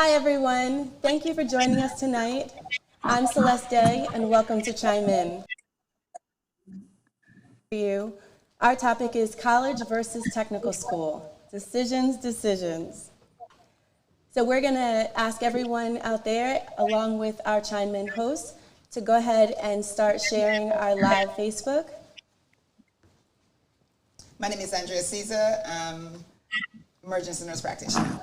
Hi, everyone. Thank you for joining us tonight. I'm Celeste Day, and welcome to Chime In. For you, our topic is college versus technical school. Decisions. So we're going to ask everyone out there, along with our Chime In hosts, to go ahead and start sharing our live Facebook. My name is Andrea Caesar. I'm emergency nurse practitioner.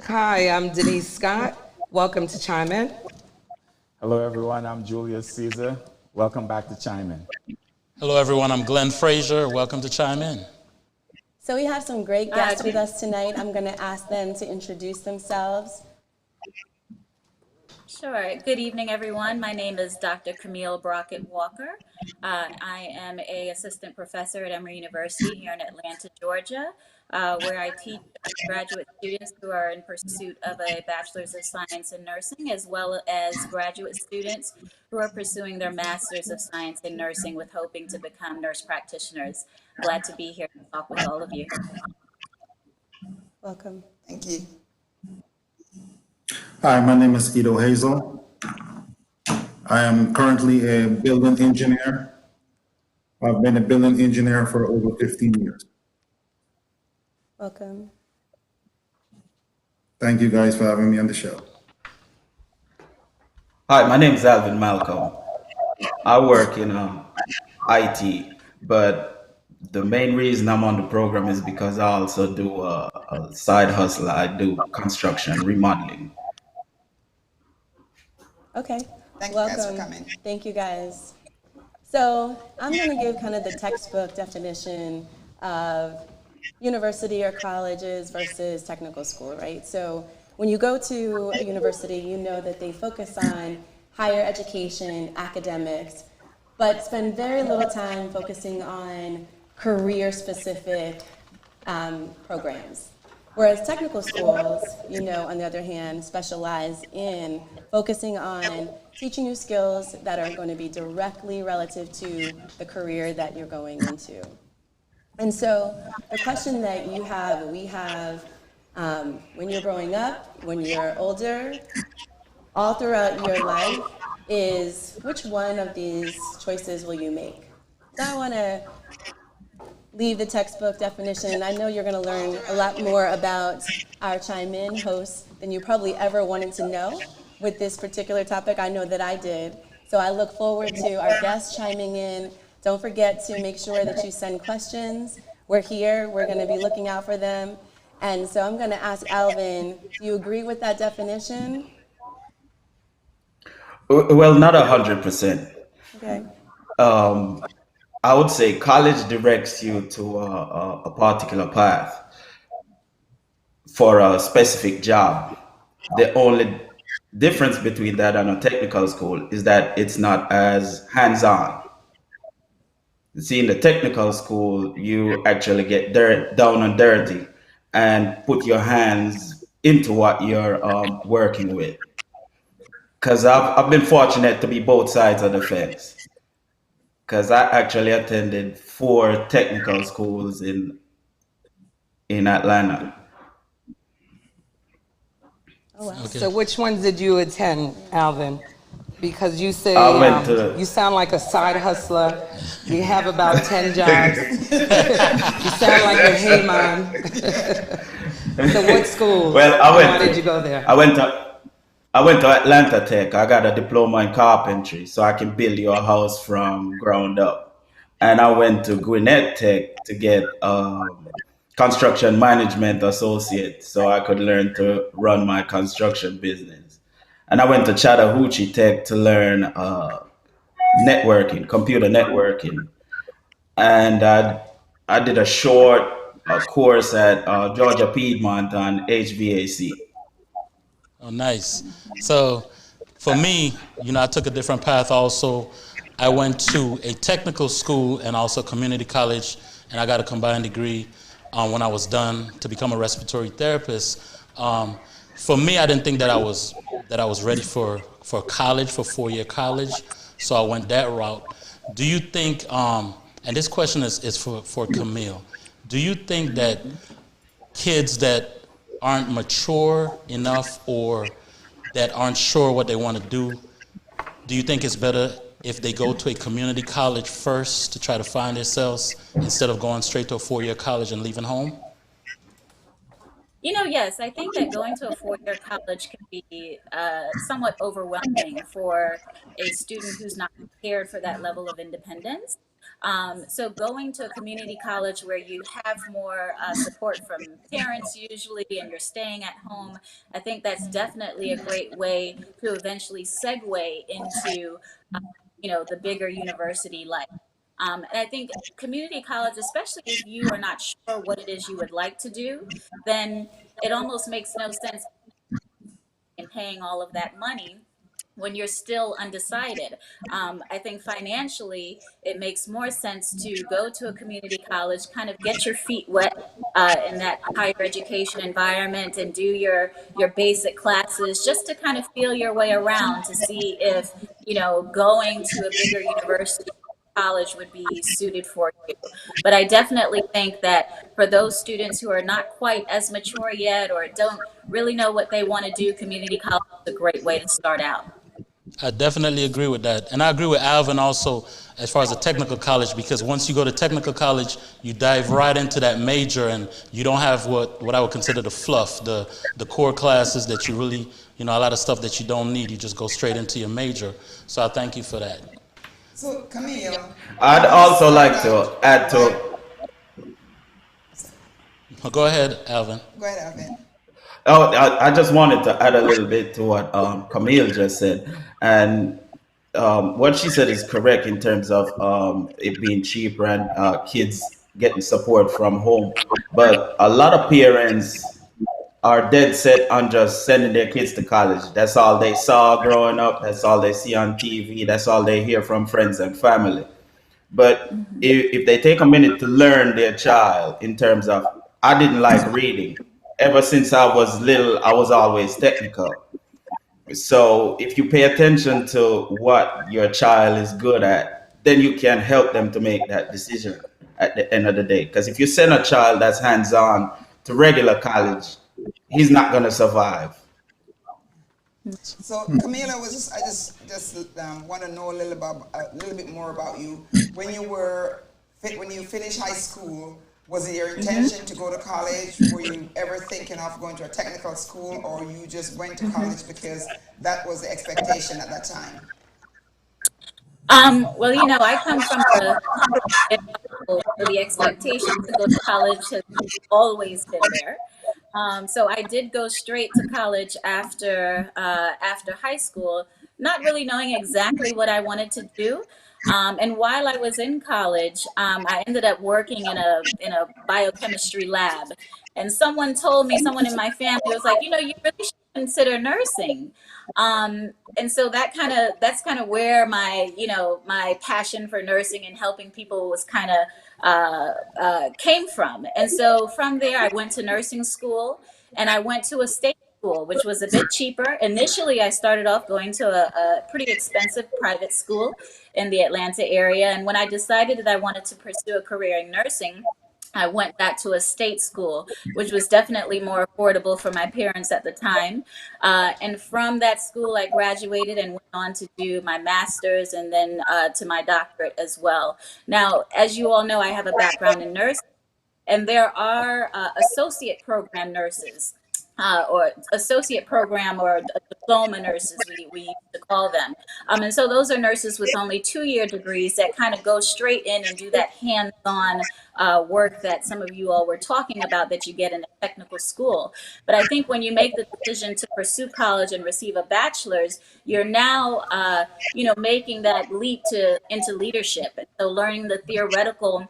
Hi, I'm Denise Scott. Welcome to Chime In. Hello, everyone. I'm Julius Caesar. Welcome back to Chime In. Hello, everyone. I'm Glenn Frazier. Welcome to Chime In. So we have some great guests with us tonight. I'm going to ask them to introduce themselves. Sure. Good evening, everyone. My name is Dr. Camille Brockett Walker. I am an assistant professor at Emory University here in Atlanta, Georgia, where I teach graduate students who are in pursuit of a Bachelor's of Science in Nursing, as well as graduate students who are pursuing their Master's of Science in Nursing with hoping to become nurse practitioners. Glad to be here to talk with all of you. Welcome. Thank you. Hi, my name is Ido Hazel. I am currently a building engineer. I've been a building engineer for over 15 years. Welcome. Thank you guys for having me on the show. Hi, my name is Alvin Malcolm. I work in IT, but the main reason I'm on the program is because I also do a side hustle. I do construction remodeling. Okay. Thank you guys for coming. Thank you guys. So I'm going to give kind of the textbook definition of university or colleges versus technical school, right? So when you go to a university, you know that they focus on higher education, academics, but spend very little time focusing on career-specific programs. Whereas technical schools, on the other hand, specialize in focusing on teaching you skills that are going to be directly relative to the career that you're going into. And so the question that we have, when you're growing up, when you're older, all throughout your life, is which one of these choices will you make? So I want to leave the textbook definition. I know you're going to learn a lot more about our Chime In hosts than you probably ever wanted to know with this particular topic. I know that I did. So I look forward to our guests chiming in. Don't forget to make sure that you send questions. We're here. We're going to be looking out for them. And so I'm going to ask Alvin, do you agree with that definition? Well, not 100%. Okay. I would say college directs you to a particular path for a specific job. The only difference between that and a technical school is that it's not as hands-on. See, in the technical school, you actually get down and dirty and put your hands into what you're working with. Because I've been fortunate to be both sides of the fence. Because I actually attended 4 technical schools in Atlanta. Oh, wow. Okay. So which ones did you attend, Alvin? Because you say I went to- you sound like a side hustler. You have about 10 jobs. You sound like a hey mom. So what school? Well, Why did you go there? I went to Atlanta Tech. I got a diploma in carpentry, so I can build your house from ground up. And I went to Gwinnett Tech to get construction management associate, so I could learn to run my construction business. And I went to Chattahoochee Tech to learn networking, computer networking. And I did a short course at Georgia Piedmont on HVAC. Oh, nice. So for me, I took a different path also. I went to a technical school and also community college, and I got a combined degree when I was done to become a respiratory therapist. For me, I didn't think that I was ready for college, for 4-year college, so I went that route. Do you think, and this question is for Camille, do you think that kids that aren't mature enough or that aren't sure what they want to do you think it's better if they go to a community college first to try to find themselves instead of going straight to a 4-year college and leaving home? Yes, I think that going to a 4-year college can be somewhat overwhelming for a student who's not prepared for that level of independence. So going to a community college where you have more support from parents usually and you're staying at home, I think that's definitely a great way to eventually segue into, the bigger university life. And I think community college, especially if you are not sure what it is you would like to do, then it almost makes no sense in paying all of that money when you're still undecided. I think financially, it makes more sense to go to a community college, kind of get your feet wet in that higher education environment and do your basic classes just to kind of feel your way around to see if, going to a bigger university college would be suited for you. But I definitely think that for those students who are not quite as mature yet or don't really know what they want to do, community college is a great way to start out. I definitely agree with that. And I agree with Alvin also as far as a technical college, because once you go to technical college, you dive right into that major and you don't have what I would consider the fluff, the core classes that you really, a lot of stuff that you don't need. You just go straight into your major. So I thank you for that. So, Camille. I'd also like to add to. Go ahead, Alvin. Go ahead, Alvin. Oh, I just wanted to add a little bit to what Camille just said. And what she said is correct in terms of it being cheaper and kids getting support from home. But a lot of parents are dead set on just sending their kids to college. That's all they saw growing up. That's all they see on TV. That's all they hear from friends and family. But if they take a minute to learn their child in terms of, I didn't like reading. Ever since I was little, I was always technical. So if you pay attention to what your child is good at, then you can help them to make that decision at the end of the day. Because if you send a child that's hands-on to regular college, he's not going to survive. So, Camila, I just want to know a little bit more about you. When you finished high school, was it your intention to go to college? Were you ever thinking of going to a technical school, or you just went to college because that was the expectation at that time? Well, I come from so the expectation to go to college has always been there. So I did go straight to college after high school, not really knowing exactly what I wanted to do. And while I was in college, I ended up working in a biochemistry lab. And someone in my family was like, you really should consider nursing. And so that's kind of where my passion for nursing and helping people was kind of came from. And so from there, I went to nursing school and I went to a state school, which was a bit cheaper. Initially, I started off going to a pretty expensive private school in the Atlanta area. And when I decided that I wanted to pursue a career in nursing, I went back to a state school, which was definitely more affordable for my parents at the time. And from that school, I graduated and went on to do my master's and then to my doctorate as well. Now, as you all know, I have a background in nursing, and there are associate program nurses. Or associate program or diploma nurses, we used to call them. And so those are nurses with only 2-year degrees that kind of go straight in and do that hands-on work that some of you all were talking about that you get in a technical school. But I think when you make the decision to pursue college and receive a bachelor's, you're now, making that leap into leadership. And so learning the theoretical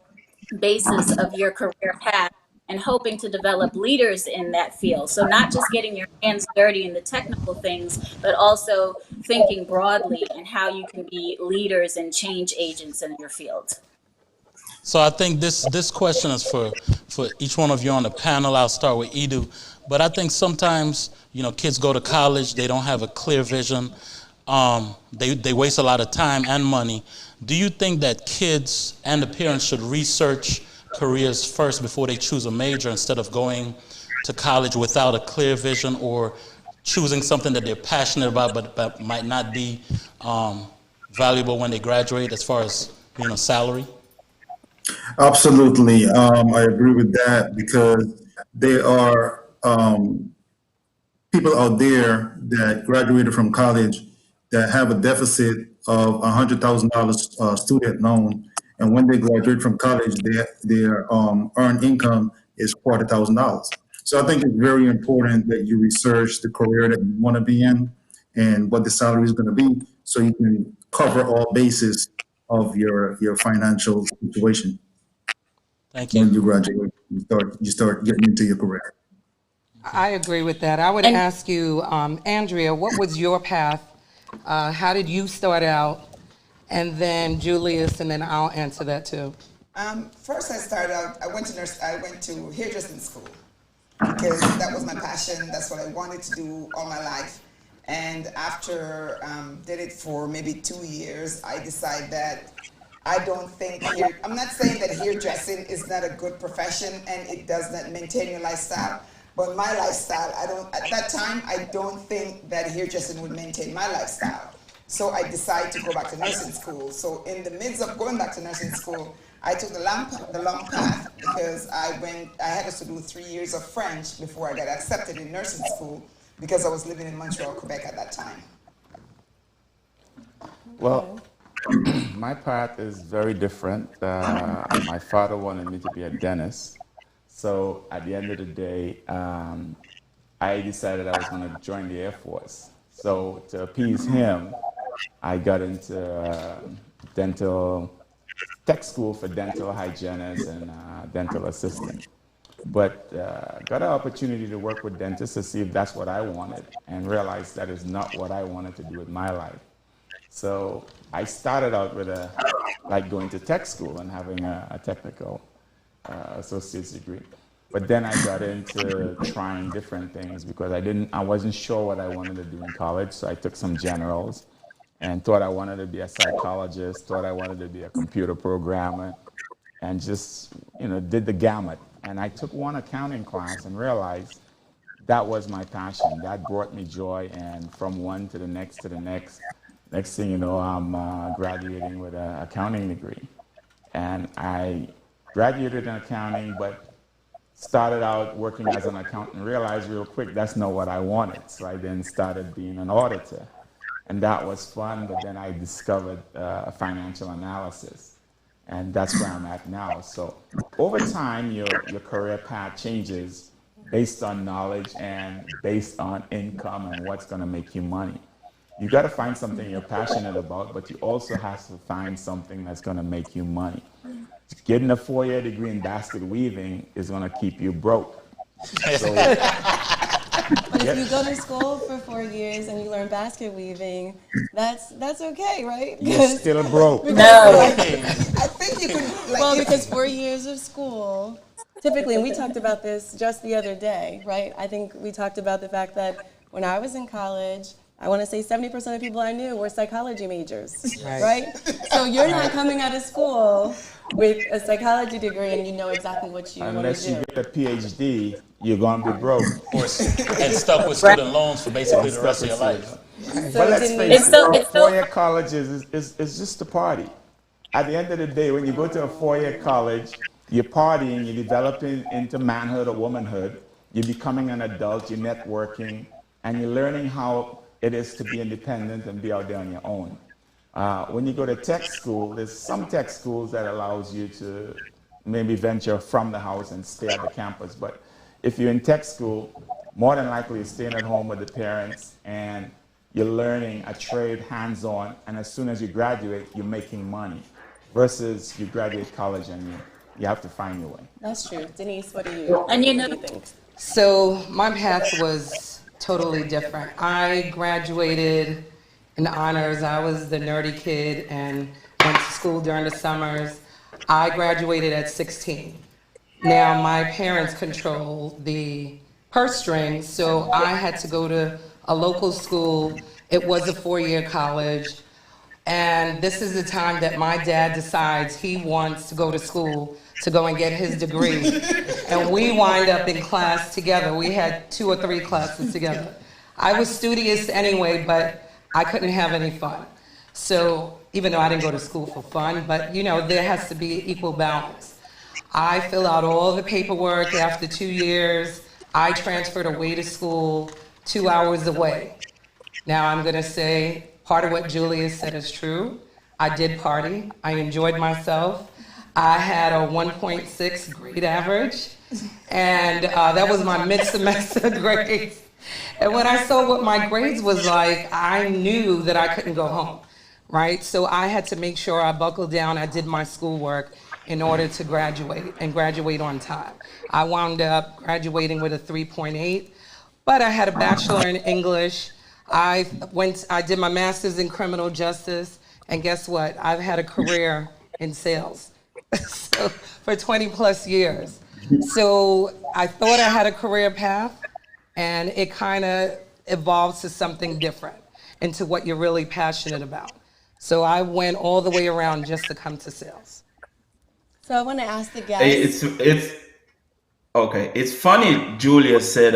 basis of your career path and hoping to develop leaders in that field. So not just getting your hands dirty in the technical things, but also thinking broadly and how you can be leaders and change agents in your field. So I think this question is for each one of you on the panel. I'll start with Edu. But I think sometimes, kids go to college, they don't have a clear vision. They waste a lot of time and money. Do you think that kids and the parents should research careers first before they choose a major instead of going to college without a clear vision or choosing something that they're passionate about but might not be valuable when they graduate as far as, salary? Absolutely. I agree with that because there are people out there that graduated from college that have a deficit of $100,000 student loan, and when they graduate from college, their earned income is $40,000. So I think it's very important that you research the career that you want to be in and what the salary is going to be, so you can cover all bases of your financial situation Thank when you you. graduate. You start getting into your career. I agree with that. I would And ask you, Andrea, what was your path? How did you start out? And then Julius, and then I'll answer that too. First, I started out. I went to hairdressing school because that was my passion. That's what I wanted to do all my life. And after did it for maybe 2 years, I decided that I don't think I'm not saying that hairdressing is not a good profession and it does not maintain your lifestyle. But my lifestyle, at that time, I don't think that hairdressing would maintain my lifestyle. So I decided to go back to nursing school. So in the midst of going back to nursing school, I took the long path because I had us to do 3 years of French before I got accepted in nursing school because I was living in Montreal, Quebec at that time. Well, my path is very different. My father wanted me to be a dentist. So at the end of the day, I decided I was going to join the Air Force. So to appease him, I got into dental tech school for dental hygienist and dental assistant. But got an opportunity to work with dentists to see if that's what I wanted, and realized that is not what I wanted to do with my life. So I started out with like going to tech school and having a technical associate's degree. But then I got into trying different things because I wasn't sure what I wanted to do in college. So I took some generals and thought I wanted to be a psychologist, thought I wanted to be a computer programmer, and just, did the gamut. And I took one accounting class and realized that was my passion. That brought me joy. And from one to the next to the next, next thing you know, I'm graduating with an accounting degree. And I graduated in accounting, but started out working as an accountant, realized real quick that's not what I wanted. So I then started being an auditor. And that was fun, but then I discovered financial analysis. And that's where I'm at now. So over time, your career path changes based on knowledge and based on income and what's going to make you money. You got to find something you're passionate about, but you also have to find something that's going to make you money. Getting a 4-year degree in basket weaving is going to keep you broke. So, But if you go to school for 4 years and you learn basket weaving, that's okay, right? you're still broke. no. I think you could, Well, because 4 years of school, typically, and we talked about this just the other day, right? I think we talked about the fact that when I was in college, I want to say 70% of people I knew were psychology majors, right? So you're not coming out of school with a psychology degree and you know exactly what you want to Unless do. you get a PhD, you're going to be broke. And stuck with student loans for basically the rest of your life. So But it let's didn't face make it, it's so 4-year college is just a party. At the end of the day, when you go to a 4-year college, you're partying, you're developing into manhood or womanhood, you're becoming an adult, you're networking, and you're learning how it is to be independent and be out there on your own. When you go to tech school, there's some tech schools that allows you to maybe venture from the house and stay at the campus. But if you're in tech school, more than likely you're staying at home with the parents and you're learning a trade hands-on, and as soon as you graduate, you're making money. Versus you graduate college and you have to find your way. That's true. Denise, what do you think? So my path was totally different. I graduated in honors. I was the nerdy kid and went to school during the summers. I graduated at 16. Now my parents control the purse strings, so I had to go to a local school. It was a 4-year college. And this is the time that my dad decides he wants to go to school to go and get his degree. And we wind up in class together. We had 2 or 3 classes together. I was studious anyway, but I couldn't have any fun. So even though I didn't go to school for fun, but you know, there has to be equal balance. I fill out all the paperwork after 2 years. I transferred away to school 2 hours away. Now I'm gonna say part of what Julia said is true. I did party, I enjoyed myself. I had a 1.6 grade average, and that was my mid-semester grades. And when I saw what my grades was like, I knew that I couldn't go home, right? So I had to make sure I buckled down, I did my schoolwork in order to graduate and graduate on time. I wound up graduating with a 3.8, but I had a bachelor in English. I did my master's in criminal justice, and guess what? I've had a career in sales so, for 20 plus years. So I thought I had a career path, and it kind of evolves to something different, into what you're really passionate about. So I went all the way around just to come to sales. So I want to ask the guys. It's okay. It's funny. Julia said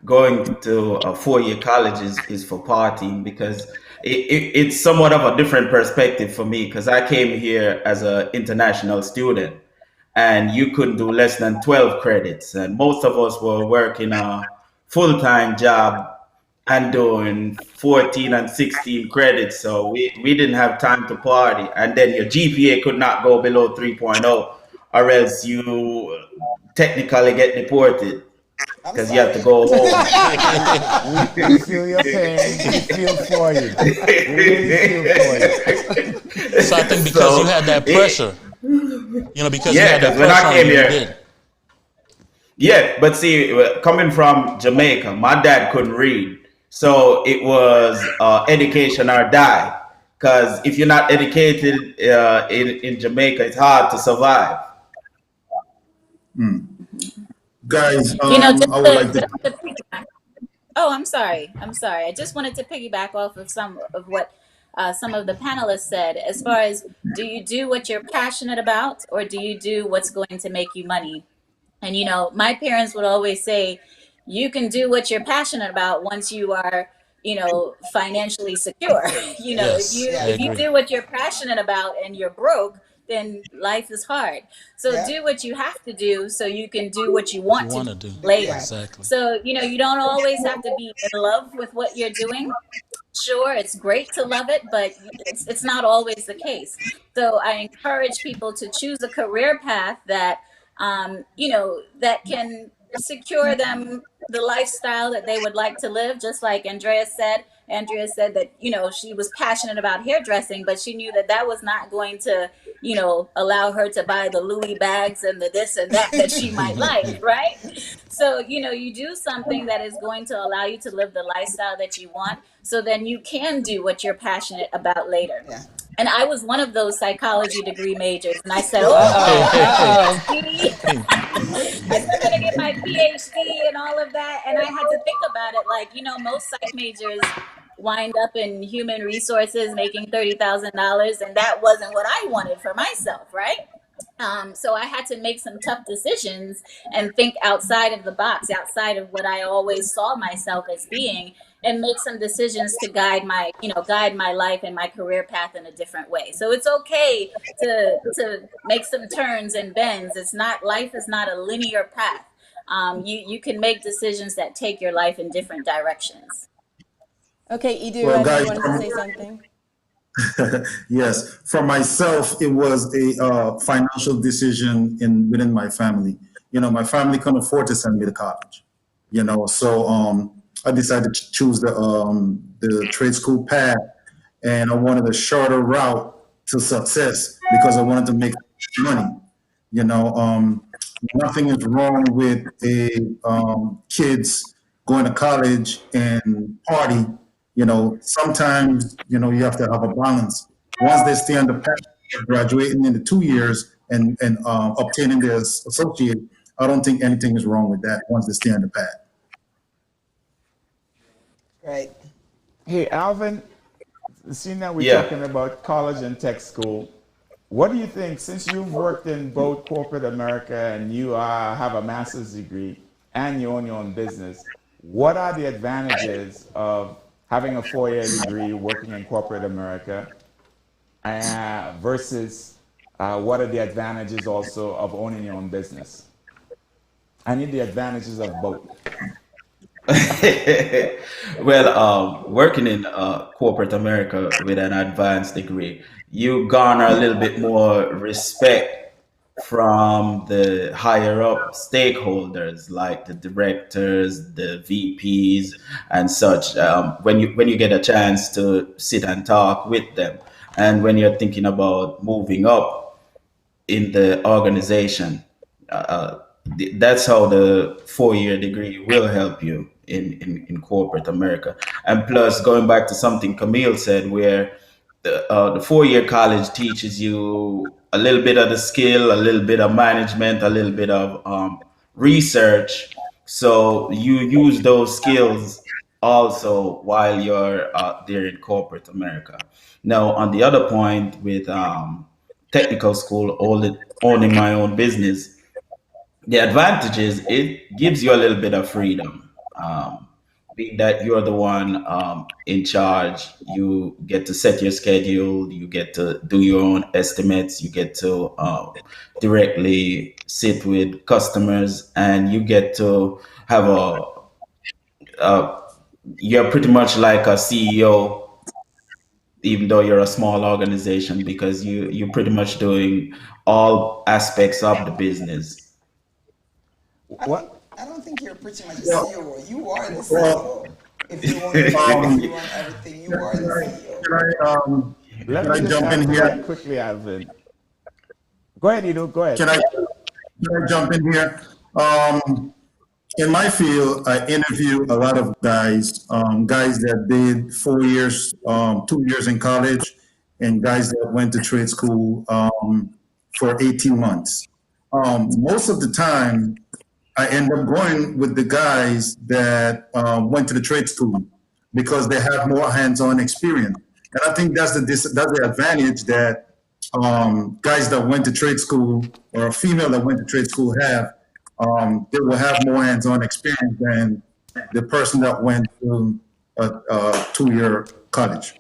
going to a 4-year college is for partying, because it's somewhat of a different perspective for me, because I came here as an international student, and you couldn't do less than 12 credits, and most of us were working a full-time job and doing 14 and 16 credits. So we didn't have time to party. And then your GPA could not go below 3.0, or else you technically get deported I'm because you have sorry. to go home. We feel your pain. We feel for you. We really feel for you. So I think because So you had that pressure, because you yeah, had that because when pressure I on came you, you here, did. yeah, but see, coming from Jamaica, my dad couldn't read. So it was education or die. Because if you're not educated in Jamaica, it's hard to survive. Guys, You know, just I would to, like to. just to piggyback. Oh, I'm sorry. I'm sorry. I just wanted to piggyback off of some of what some of the panelists said. As far as, do you do what you're passionate about, or do you do what's going to make you money? And my parents would always say, you can do what you're passionate about once you are, financially secure. if Yes, you I Yeah. if you agree. do what you're passionate about and you're broke, then life is hard. So Yeah. do what you have to do so you can do what you What you want to want do to do. later. Yeah. Exactly. So, you don't always have to be in love with what you're doing. Sure, it's great to love it, but it's not always the case. So I encourage people to choose a career path that that can secure them the lifestyle that they would like to live. Just like Andrea said that she was passionate about hairdressing, but she knew that that was not going to allow her to buy the Louis bags and the this and that she might like, right? So, you do something that is going to allow you to live the lifestyle that you want, so then you can do what you're passionate about later. Yeah. And I was one of those psychology degree majors, and I said, "Oh, I'm Hey, gonna Uh-oh, get hey, my hey. uh-oh. PhD." I said, "I'm gonna get my PhD and all of that," and I had to think about it. Like, most psych majors wind up in human resources making $30,000, and that wasn't what I wanted for myself, right? So I had to make some tough decisions and think outside of the box, outside of what I always saw myself as being, and make some decisions to guide my life and my career path in a different way. So it's okay to make some turns and bends. It's not Life is not a linear path. You can make decisions that take your life in different directions. Okay, Edu, Well, I know you guys, wanted to say something. yes, for myself, it was a financial decision within my family. My family couldn't afford to send me to college. So I decided to choose the trade school path, and I wanted a shorter route to success because I wanted to make money. You know, Nothing is wrong with kids going to college and party. Sometimes you have to have a balance. Once they stay on the path, graduating in the 2 years and obtaining their associate, I don't think anything is wrong with that. Once they stay on the path. Right. Hey, Alvin, Seeing that we're Yeah. talking about college and tech school, what do you think, since you've worked in both corporate America and you have a master's degree and you own your own business, what are the advantages of having a 4-year degree working in corporate America versus what are the advantages also of owning your own business? I need the advantages of both. Well, working in corporate America with an advanced degree, you garner a little bit more respect from the higher up stakeholders like the directors, the VPs, and such. When you get a chance to sit and talk with them, and when you're thinking about moving up in the organization. That's how the 4-year degree will help you in corporate America. And plus, going back to something Camille said, where the 4-year college teaches you a little bit of the skill, a little bit of management, a little bit of research. So you use those skills also while you're there in corporate America. Now, on the other point with technical school, owning my own business, the advantage is it gives you a little bit of freedom. Being that you're the one in charge, you get to set your schedule, you get to do your own estimates, you get to directly sit with customers, and you get to have a you're pretty much like a CEO, even though you're a small organization, because you're pretty much doing all aspects of the business. What? I don't think you're pretty much a Well, CEO. You are the well, CEO. If you own your business, um, you run everything. You are the CEO. can Let can me I just jump add in to that here? quickly, Alvin. Go ahead, Edo, go ahead. Can I jump in here? Um, in my field, I interview a lot of guys, guys that did 4 years, 2 years in college, and guys that went to trade school for 18 months. Most of the time, I end up going with the guys that went to the trade school because they have more hands-on experience. And I think that's the advantage that guys that went to trade school or a female that went to trade school have. They will have more hands-on experience than the person that went to a 2-year college.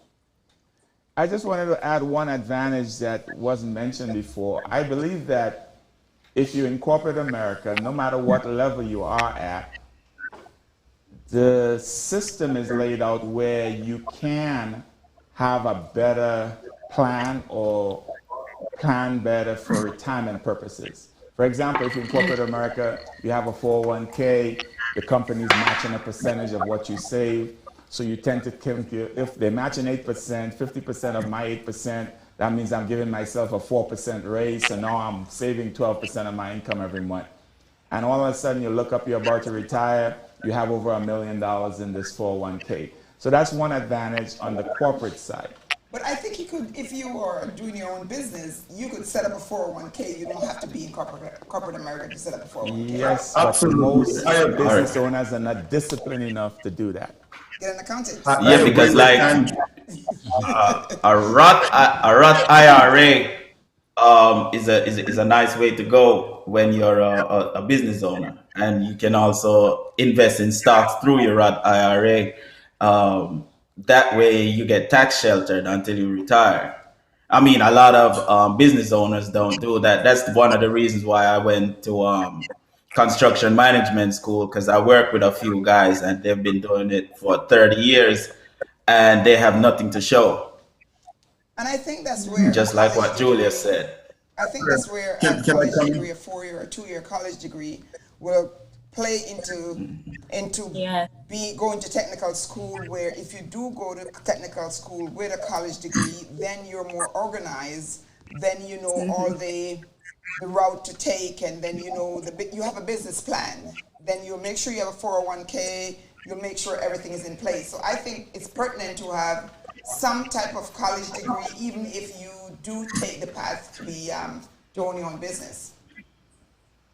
I just wanted to add one advantage that wasn't mentioned before. I believe that if you're in corporate America, no matter what level you are at, the system is laid out where you can have a better plan or plan better for retirement purposes. For example, if in corporate America, you have a 401k, the company's matching a percentage of what you save. So you tend to think if they're matching 8%, 50% of my 8%, that means I'm giving myself a 4% raise. So now I'm saving 12% of my income every month. And all of a sudden you look up, you're about to retire, you have over $1 million in this 401k. So that's one advantage on the corporate side. But I think you could, if you are doing your own business, you could set up a 401k. You don't have to be in corporate America to set up a 401k. Yes, but Absolutely. most I agree. All right. business owners are not disciplined enough to do that. Get an accountant. I Yeah, agree because with like Andrew. a Roth IRA is a nice way to go when you're a business owner, and you can also invest in stocks through your Roth IRA. That way, you get tax sheltered until you retire. I mean, a lot of business owners don't do that. That's one of the reasons why I went to construction management school, because I work with a few guys and they've been doing it for 30 years and they have nothing to show, And I think that's where a just like college what Julia degree, said. I think that's where a Can I college come degree, in? a 4-year or 2-year college degree, will play into Yeah. be going to technical school. Where if you do go to technical school with a college degree, then you're more organized. Then you know all the route to take, and then you know you have a business plan. Then you'll make sure you have a 401k. You'll make sure everything is in place. So I think it's pertinent to have some type of college degree, even if you do take the path to be to own your own business.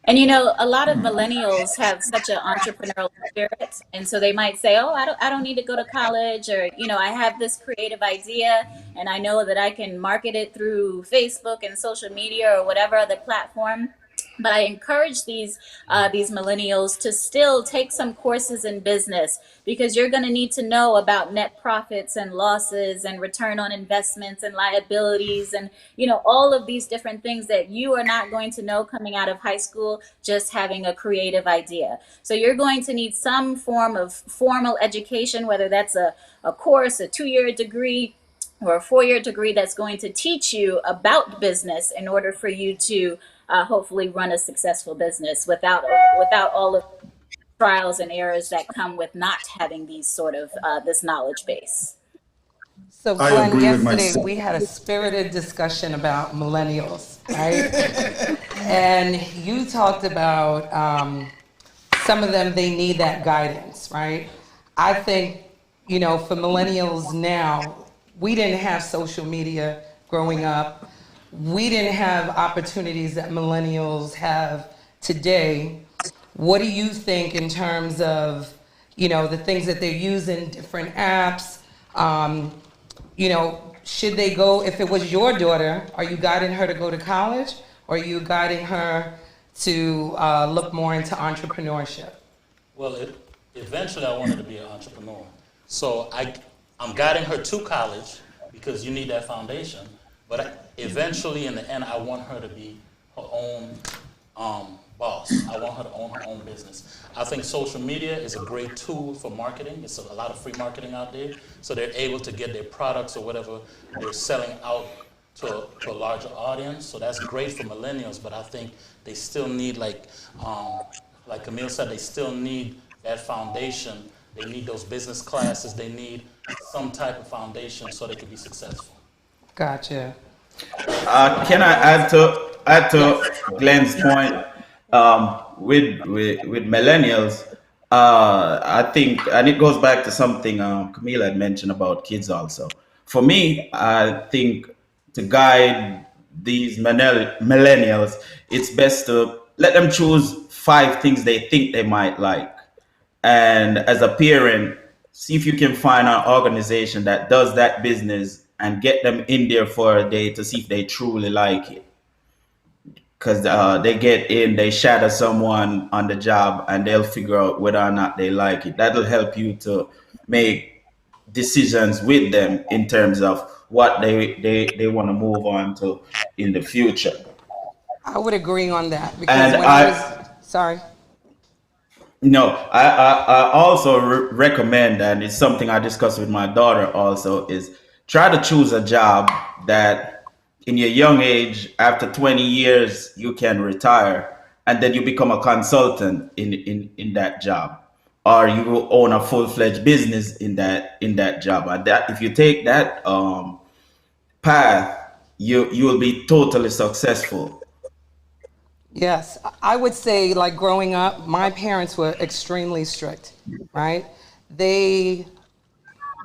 And you know, a lot of millennials have such an entrepreneurial spirit, and so they might say, "Oh, I don't need to go to college," or you know, "I have this creative idea, and I know that I can market it through Facebook and social media or whatever other platform." But I encourage these millennials to still take some courses in business, because you're going to need to know about net profits and losses and return on investments and liabilities, and you know, all of these different things that you are not going to know coming out of high school just having a creative idea. So you're going to need some form of formal education, whether that's a course, a 2-year degree, or a 4-year degree that's going to teach you about business in order for you to hopefully run a successful business without all of the trials and errors that come with not having these sort of this knowledge base. So, I Glenn, agree with yesterday myself. we had a spirited discussion about millennials, right? And you talked about some of them, they need that guidance, right? I think, you know, for millennials now, we didn't have social media growing up. We didn't have opportunities that millennials have today. What do you think in terms of, you know, the things that they're using, different apps? You know, should they go, if it was your daughter, are you guiding her to go to college, or are you guiding her to look more into entrepreneurship? Well, eventually I wanted to be an entrepreneur. So I'm guiding her to college because you need that foundation. But eventually, in the end, I want her to be her own boss. I want her to own her own business. I think social media is a great tool for marketing. It's a lot of free marketing out there. So they're able to get their products or whatever they're selling out to a larger audience. So that's great for millennials, but I think they still need, like Camille said, they still need that foundation. They need those business classes. They need some type of foundation so they can be successful. Gotcha. Can I add to Yes. Glenn's point? With millennials, I think, and it goes back to something Camila had mentioned about kids also. For me, I think to guide these millennials, it's best to let them choose 5 things they think they might like. And as a parent, see if you can find an organization that does that business and get them in there for a day to see if they truly like it. Because they get in, they shadow someone on the job, and they'll figure out whether or not they like it. That'll help you to make decisions with them in terms of what they want to move on to in the future. I would agree on that because And when I was, sorry. No, I also recommend, and it's something I discuss with my daughter also, is try to choose a job that in your young age, after 20 years, you can retire, and then you become a consultant in that job. Or you own a full-fledged business in that job. And that, if you take that path, you will be totally successful. Yes, I would say, like, growing up, my parents were extremely strict, right? They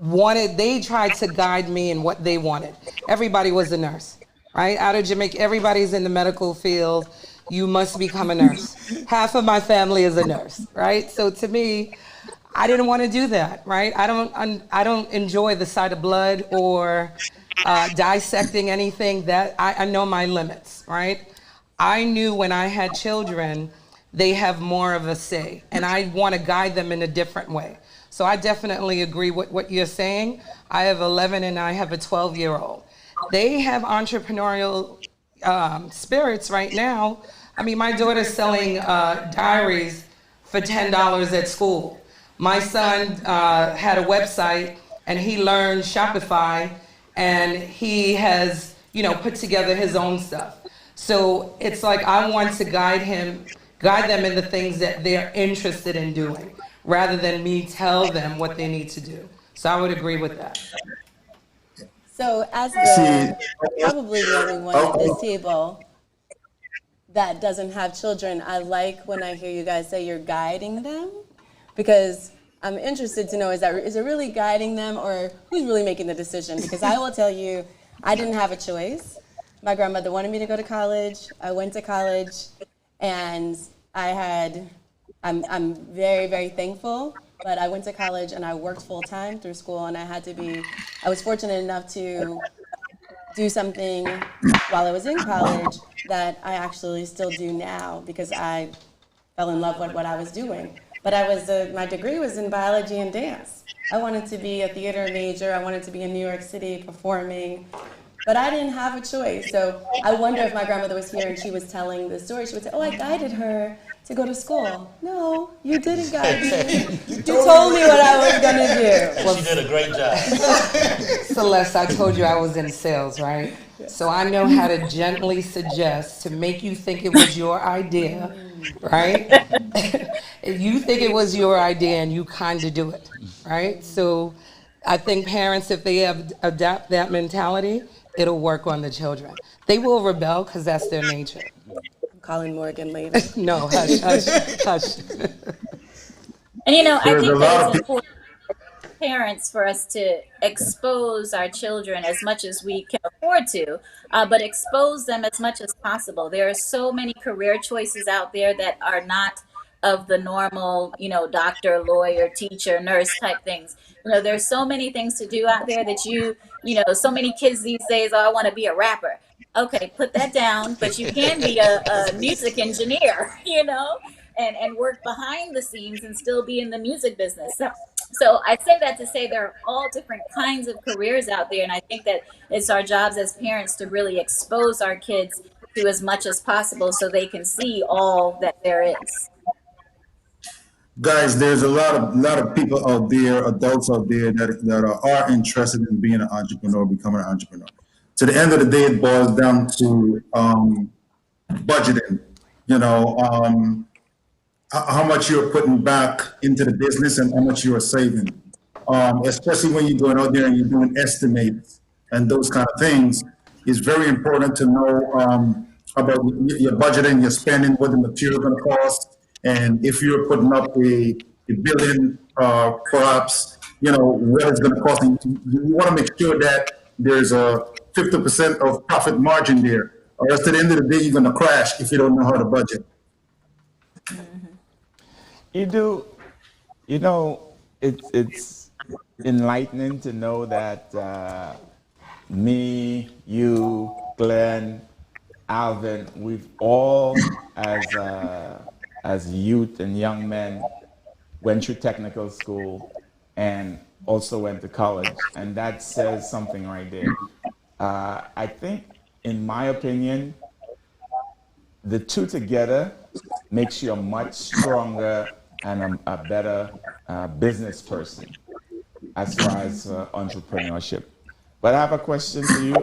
they tried to guide me in what they wanted. Everybody was a nurse, right? Out of Jamaica, everybody's in the medical field. You must become a nurse. Half of my family is a nurse, right? So to me, I didn't want to do that, right? I don't enjoy the sight of blood or dissecting anything. That I know my limits, right? I knew when I had children, they have more of a say, and I want to guide them in a different way. So I definitely agree with what you're saying. I have 11 and I have a 12-year-old. They have entrepreneurial spirits right now. I mean, my daughter's selling diaries for $10 at school. My son had a website and he learned Shopify, and he has, you know, put together his own stuff. So it's like I want to guide them in the things that they're interested in doing, rather than me tell them what they need to do. So I would agree with that. So, as See, probably the only one at this table that doesn't have children, I like when I hear you guys say you're guiding them, because I'm interested to know, is it really guiding them, or who's really making the decision? Because I will tell you, I didn't have a choice. My grandmother wanted me to go to college. I went to college, And I had, I'm very, very thankful, but I went to college and I worked full time through school, and I was fortunate enough to do something while I was in college that I actually still do now because I fell in love with what I was doing. But my degree was in biology and dance. I wanted to be a theater major. I wanted to be in New York City performing, but I didn't have a choice. So I wonder if my grandmother was here and she was telling the story, she would say, "Oh, I guided her to go to school." No, you didn't guide me. You told me what I was going to do. And she did a great job. Celeste, I told you I was in sales, right? So I know how to gently suggest to make you think it was your idea, right? You think it was your idea and you kind of do it, right? So I think parents, if they adapt that mentality, it'll work on the children. They will rebel because that's their nature. I'm calling Morgan later. No, hush, hush, hush. And I There's a think that lot it's of people. important parents for us to expose our children as much as we can afford to, but expose them as much as possible. There are so many career choices out there that are not of the normal, doctor, lawyer, teacher, nurse type things. There's so many things to do out there that so many kids these days, oh, I want to be a rapper. Okay, put that down, but you can be a music engineer, and work behind the scenes and still be in the music business. So I say that to say there are all different kinds of careers out there, and I think that it's our jobs as parents to really expose our kids to as much as possible so they can see all that there is. Guys, there's a lot of people out there, adults out there that are interested in being an entrepreneur, becoming an entrepreneur. To the end of the day, it boils down to budgeting. You know, how much you're putting back into the business and how much you are saving. Especially when you're going out there and you're doing estimates and those kind of things, it's very important to know about your budgeting, your spending, what the material going to cost, and if you're putting up a building, perhaps, what it's going to cost. And you want to make sure that there's a 50% of profit margin there, or else at the end of the day, you're going to crash if you don't know how to budget. You do, you know, it's enlightening to know that me, you, Glenn, Alvin, we've all, as youth and young men, went through technical school and also went to college, and that says something right there. I think, in my opinion, the two together makes you a much stronger and a better business person as far as entrepreneurship. But I have a question for you.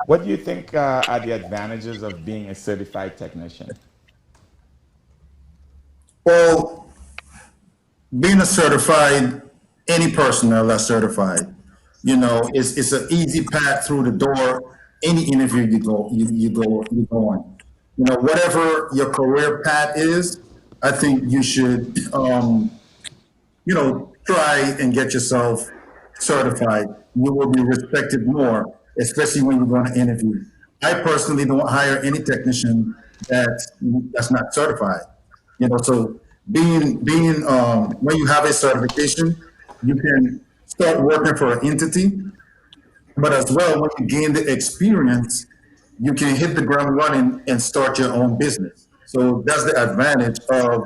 What do you think are the advantages of being a certified technician? Well, being a certified, any personnel that's certified, it's an easy path through the door. Any interview you go on. Whatever your career path is, I think you should, try and get yourself certified. You will be respected more, especially when you're going to interview. I personally don't hire any technician that's not certified. So being when you have a certification, you can start working for an entity, but as well, when you gain the experience, you can hit the ground running and start your own business. So that's the advantage of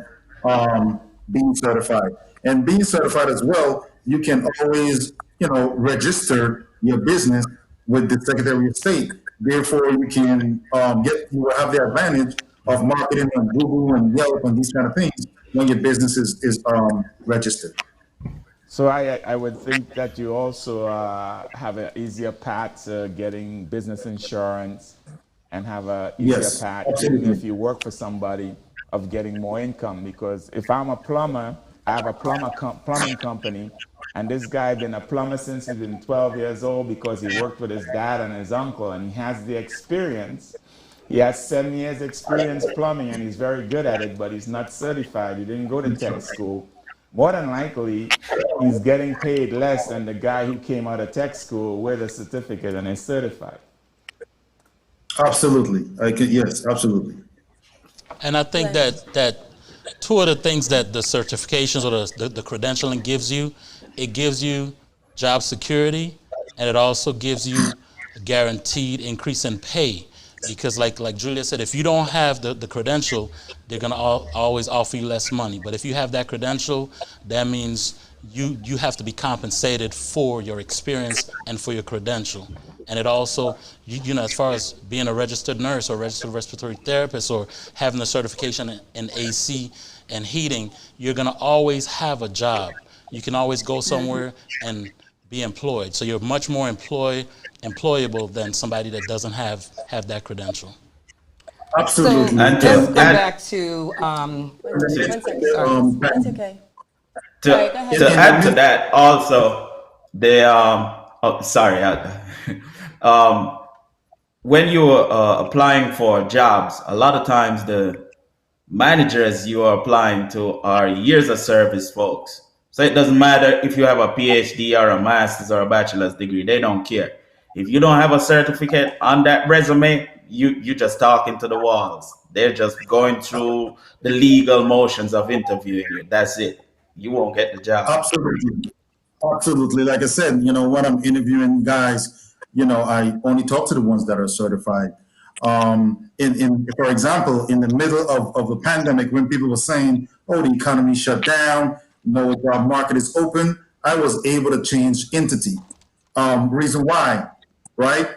being certified. And being certified as well, you can always, register your business with the Secretary of State. Therefore, you will have the advantage of marketing on Google and Yelp and these kind of things when your business is registered. So I would think that you also have an easier path to getting business insurance and have an easier Yes, path, even absolutely. if you work for somebody, of getting more income. Because if I'm a plumber, I have a plumbing company, and this guy been a plumber since he's been 12 years old because he worked with his dad and his uncle, and he has the experience. He has 7 years experience plumbing, and he's very good at it, but he's not certified. He didn't go to tech school. More than likely, he's getting paid less than the guy who came out of tech school with a certificate and is certified. Absolutely. Yes, absolutely. And I think Glenn. that two of the things that the certifications or the credentialing gives you, it gives you job security, and it also gives you a guaranteed increase in pay. Because like Julia said, if you don't have the credential, they're gonna always offer you less money. But if you have that credential, that means you have to be compensated for your experience and for your credential. And it also, you know, as far as being a registered nurse or registered respiratory therapist or having a certification in AC and heating, you're gonna always have a job. You can always go somewhere and be employed. So you're much more employable than somebody that doesn't have that credential. Absolutely. So And let's to go add back to, One second, sorry. please. That's Um, okay. Sorry, go to ahead, to in the Glenn. add to mid, that also, the oh sorry, um, when you're applying for jobs, a lot of times the managers you are applying to are years of service folks. So it doesn't matter if you have a PhD or a master's or a bachelor's degree, they don't care. If you don't have a certificate on that resume, you just talking to the walls. They're just going through the legal motions of interviewing you. That's it. You won't get the job. absolutely. Absolutely. Like I said, when I'm interviewing guys, I only talk to the ones that are certified. For example, in the middle of the pandemic, when people were saying, oh, the economy shut down, no job market is open, I was able to change entity. Reason why, right?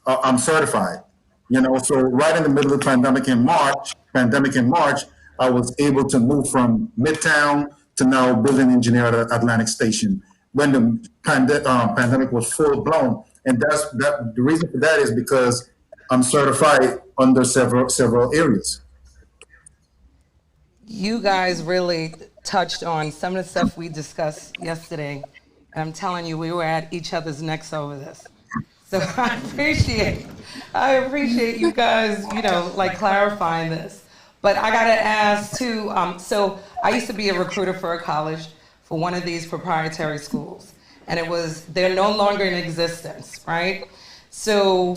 I'm certified. So right in the middle of the pandemic in March, I was able to move from Midtown to now building engineer at Atlantic Station when the pandemic was full blown. And that the reason for that is because I'm certified under several areas. You guys really touched on some of the stuff we discussed yesterday. And I'm telling you, we were at each other's necks over this. So I appreciate you guys, like clarifying this. But I gotta ask too. So I used to be a recruiter for a college for one of these proprietary schools, and they're no longer in existence, right? So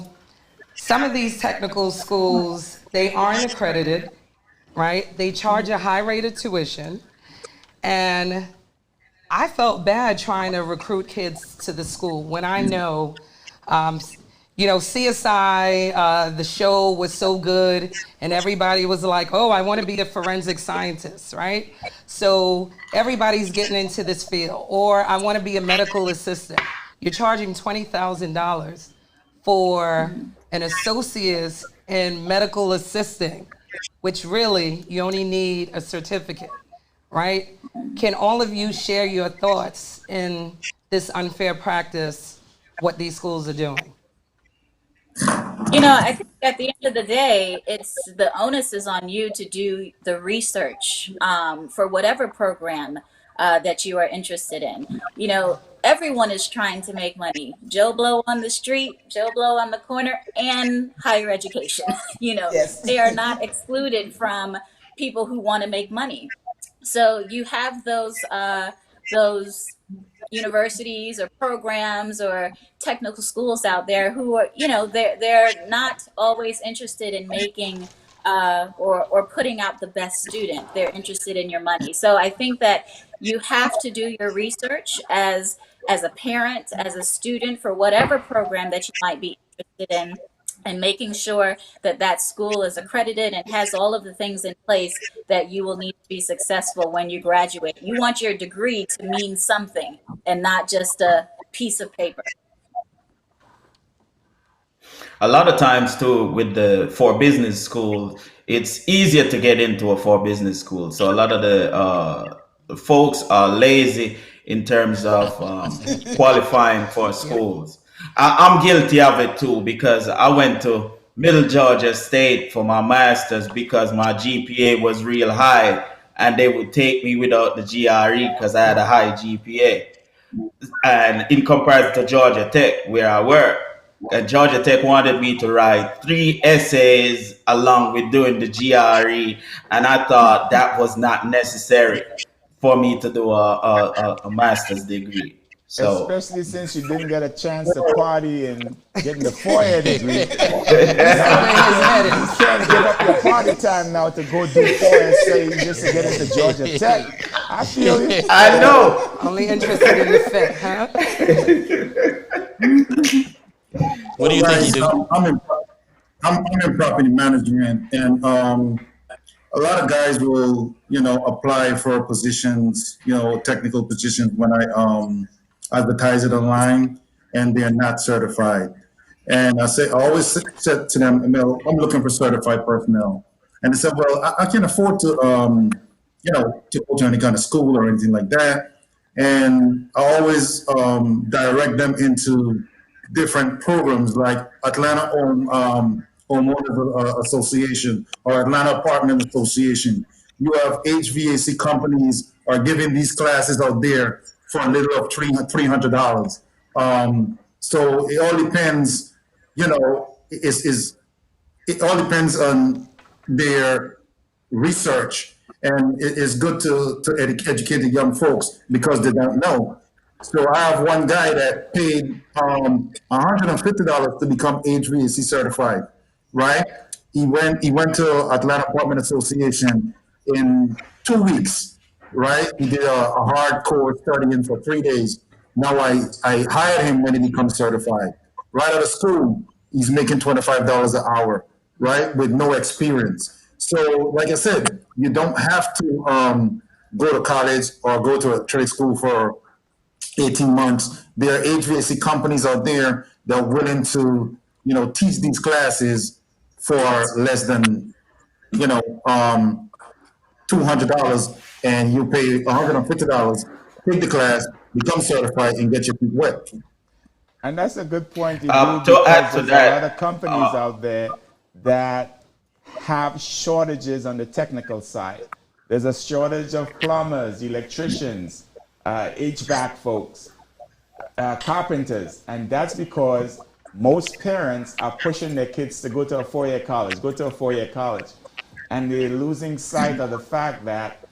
some of these technical schools, they aren't accredited, right? They charge a high rate of tuition, and I felt bad trying to recruit kids to the school when I know, um, CSI, the show was so good, and everybody was like, oh, I want to be a forensic scientist, right? So everybody's getting into this field, or I want to be a medical assistant. You're charging $20,000 for an associate's in medical assisting, which really you only need a certificate, right? Can all of you share your thoughts in this unfair practice, what these schools are doing? You know, I think at the end of the day, it's the onus is on you to do the research for whatever program that you are interested in. You know, everyone is trying to make money. Joe Blow on the street, Joe Blow on the corner, and higher education. You know, Yes. they are not excluded from people who want to make money. So you have those universities or programs or technical schools out there who are, you know, they're not always interested in making or putting out the best student. They're interested in your money. So I think that you have to do your research as a parent, as a student for whatever program that you might be interested in, and making sure that that school is accredited and has all of the things in place that you will need to be successful when you graduate. You want your degree to mean something and not just a piece of paper. A lot of times too with the for business school, it's easier to get into a for business school. So a lot of the folks are lazy in terms of qualifying for Yep. schools. I'm guilty of it too because I went to Middle Georgia State for my master's because my GPA was real high and they would take me without the GRE because I had a high GPA. And in comparison to Georgia Tech, where I work, Georgia Tech wanted me to write 3 essays along with doing the GRE, and I thought that was not necessary for me to do a master's degree. So especially since you didn't get a chance to party and getting the 4-year degree. That's Now where his head you is. can't give up your party time now to go do 4 essay just to get into Georgia Tech. I feel you. I know. Only interested in the fit, huh? What do So you think you guys, do? I'm in property management, and a lot of guys will, apply for positions, technical positions when I advertise it online, and they're not certified. And I always said to them, I'm looking for certified personnel. And they said, well, I can't afford to, to go to any kind of school or anything like that. And I always direct them into different programs like Atlanta Homeowners Association or Atlanta Apartment Association. You have HVAC companies are giving these classes out there for a little of $300. So it all depends, is it all depends on their research, and it is good to educate the young folks because they don't know. So I have one guy that paid $150 to become HVAC certified, right? He went to Atlanta Apartment Association in 2 weeks, right? He did a hardcore studying for 3 days. Now I hired him when he becomes certified. Right out of school, he's making $25 an hour, right? With no experience. So, like I said, you don't have to go to college or go to a trade school for 18 months. There are HVAC companies out there that are willing to, teach these classes for less than, you know, $200, and you pay $150, take the class, become certified, and get your feet wet. And that's a good point you do To because add to there's a lot of that, companies out there that have shortages on the technical side. There's a shortage of plumbers, electricians, HVAC folks, carpenters, and that's because most parents are pushing their kids to go to a 4-year college, go to a 4-year college, and they're losing sight of the fact that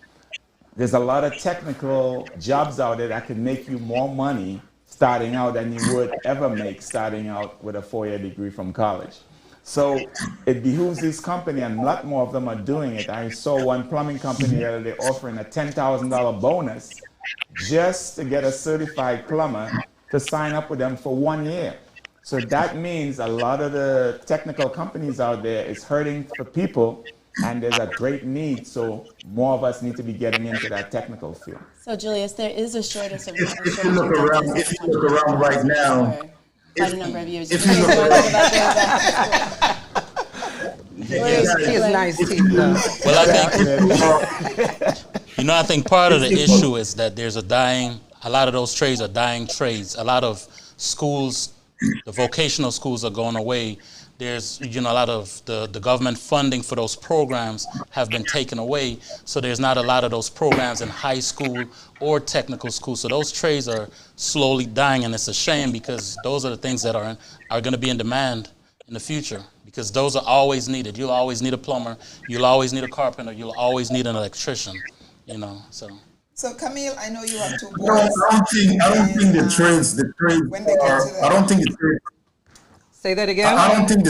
there's a lot of technical jobs out there that can make you more money starting out than you would ever make starting out with a 4-year degree from college. So it behooves this company, and a lot more of them are doing it. I saw one plumbing company the other day offering a $10,000 bonus just to get a certified plumber to sign up with them for 1 year. So that means a lot of the technical companies out there is hurting for people, and there's a great need. So more of us need to be getting into that technical field. So Julius, there is a shortage of If you look around, if you look around right now, for quite a number of years. if You you guys look know around, about going back to school. He is nice teeth, though. Well, I think part of the issue is that a lot of those trades are dying trades. A lot of schools, the vocational schools are going away. There's, a lot of the government funding for those programs have been taken away. So there's not a lot of those programs in high school or technical school. So those trades are slowly dying, and it's a shame because those are the things that are going to be in demand in the future, because those are always needed. You'll always need a plumber. You'll always need a carpenter. You'll always need an electrician, so. So Camille, I know you have two no, boys. I don't think the trades When they get are, to I the don't think the trades, Say that again? I don't think